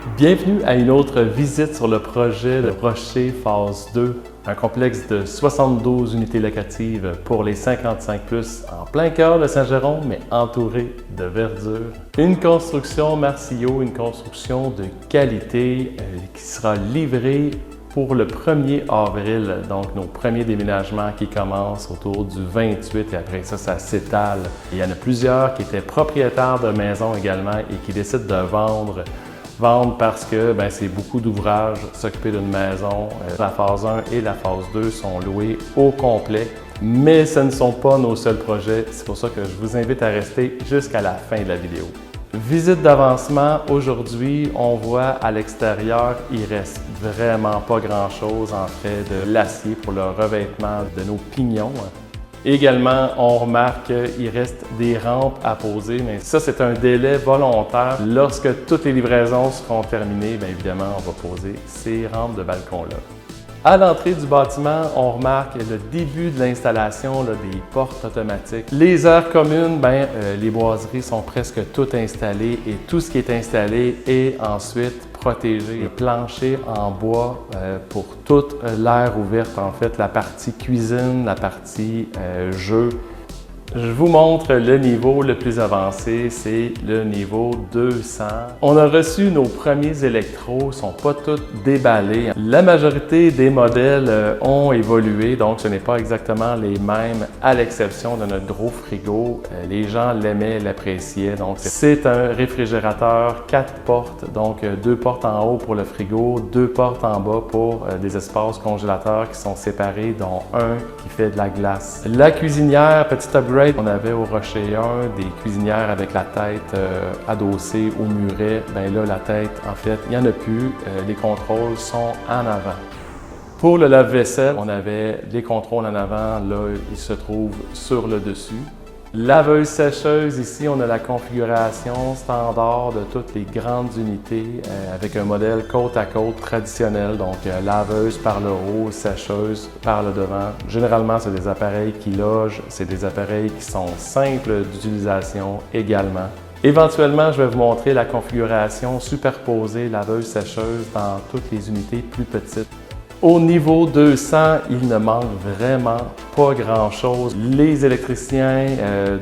Bienvenue à une autre visite sur le projet de Rocher Phase 2, un complexe de 72 unités locatives pour les 55+, en plein cœur de Saint-Jérôme, mais entouré de verdure. Une construction Marcio, une construction de qualité qui sera livrée pour le 1er avril, donc nos premiers déménagements qui commencent autour du 28 et après ça s'étale. Il y en a plusieurs qui étaient propriétaires de maisons également et qui décident de vendre parce que c'est beaucoup d'ouvrages, s'occuper d'une maison. La phase 1 et la phase 2 sont loués au complet, mais ce ne sont pas nos seuls projets. C'est pour ça que je vous invite à rester jusqu'à la fin de la vidéo. Visite d'avancement, aujourd'hui, on voit à l'extérieur, il reste vraiment pas grand-chose en fait de l'acier pour le revêtement de nos pignons. Également, on remarque qu'il reste des rampes à poser, mais ça, c'est un délai volontaire. Lorsque toutes les livraisons seront terminées, bien évidemment, on va poser ces rampes de balcon-là. À l'entrée du bâtiment, on remarque le début de l'installation des portes automatiques. Les aires communes, les boiseries sont presque toutes installées et tout ce qui est installé est ensuite protégé. Les planchers en bois pour toute l'aire ouverte, en fait, la partie cuisine, la partie jeu. Je vous montre le niveau le plus avancé, c'est le niveau 200. On a reçu nos premiers électros, ils ne sont pas tous déballés. La majorité des modèles ont évolué, donc ce n'est pas exactement les mêmes, à l'exception de notre gros frigo. Les gens l'aimaient, l'appréciaient. Donc c'est un réfrigérateur 4 portes, donc 2 portes en haut pour le frigo, 2 portes en bas pour des espaces congélateurs qui sont séparés, dont un qui fait de la glace. La cuisinière, petit upgrade, on avait au Rocher 1 des cuisinières avec la tête adossée au muret. Là, la tête, en fait, il n'y en a plus. Les contrôles sont en avant. Pour le lave-vaisselle, on avait les contrôles en avant. Là, ils se trouvent sur le dessus. Laveuse-sécheuse, ici, on a la configuration standard de toutes les grandes unités avec un modèle côte à côte traditionnel. Donc, laveuse par le haut, sécheuse par le devant. Généralement, c'est des appareils qui logent, c'est des appareils qui sont simples d'utilisation également. Éventuellement, je vais vous montrer la configuration superposée laveuse-sécheuse dans toutes les unités plus petites. Au niveau 200, il ne manque vraiment pas grand-chose. Les électriciens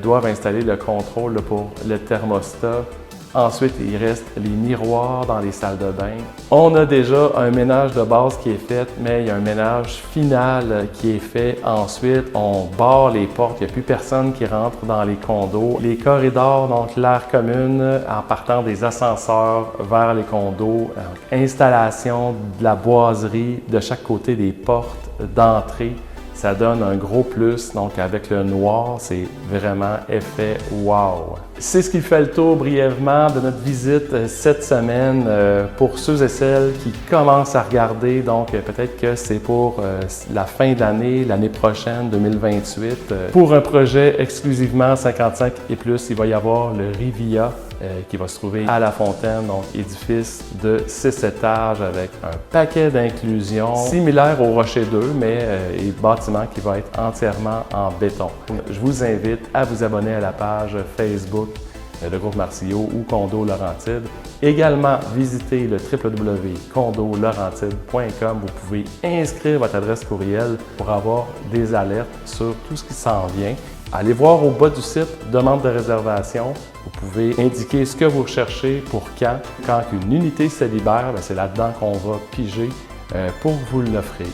doivent installer le contrôle pour le thermostat. Ensuite, il reste les miroirs dans les salles de bain. On a déjà un ménage de base qui est fait, mais il y a un ménage final qui est fait. Ensuite, on barre les portes. Il n'y a plus personne qui rentre dans les condos. Les corridors, donc l'aire commune, en partant des ascenseurs vers les condos. Installation de la boiserie de chaque côté des portes d'entrée. Ça donne un gros plus, donc avec le noir, c'est vraiment effet wow! C'est ce qui fait le tour brièvement de notre visite cette semaine. Pour ceux et celles qui commencent à regarder, donc peut-être que c'est pour la fin de l'année prochaine, 2028. Pour un projet exclusivement 55 et plus, il va y avoir le Rivia qui va se trouver à La Fontaine, donc édifice de 6 étages avec un paquet d'inclusions similaire au Rocher 2, mais bâtiment qui va être entièrement en béton. Je vous invite à vous abonner à la page Facebook de Groupe Marcio ou Condo Laurentide. Également, visitez le www.condolaurentide.com. Vous pouvez inscrire votre adresse courriel pour avoir des alertes sur tout ce qui s'en vient. Allez voir au bas du site « Demande de réservation ». Vous pouvez indiquer ce que vous recherchez, pour quand. Quand une unité se libère, c'est là-dedans qu'on va piger pour vous l'offrir.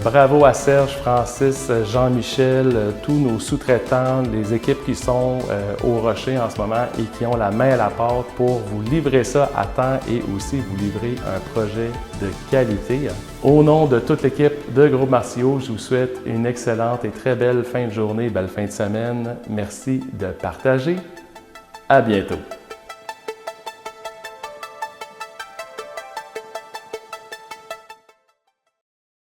Bravo à Serge, Francis, Jean-Michel, tous nos sous-traitants, les équipes qui sont au Rocher en ce moment et qui ont la main à la pâte pour vous livrer ça à temps et aussi vous livrer un projet de qualité. Au nom de toute l'équipe de Groupe Marcio, je vous souhaite une excellente et très belle fin de journée, belle fin de semaine. Merci de partager. À bientôt.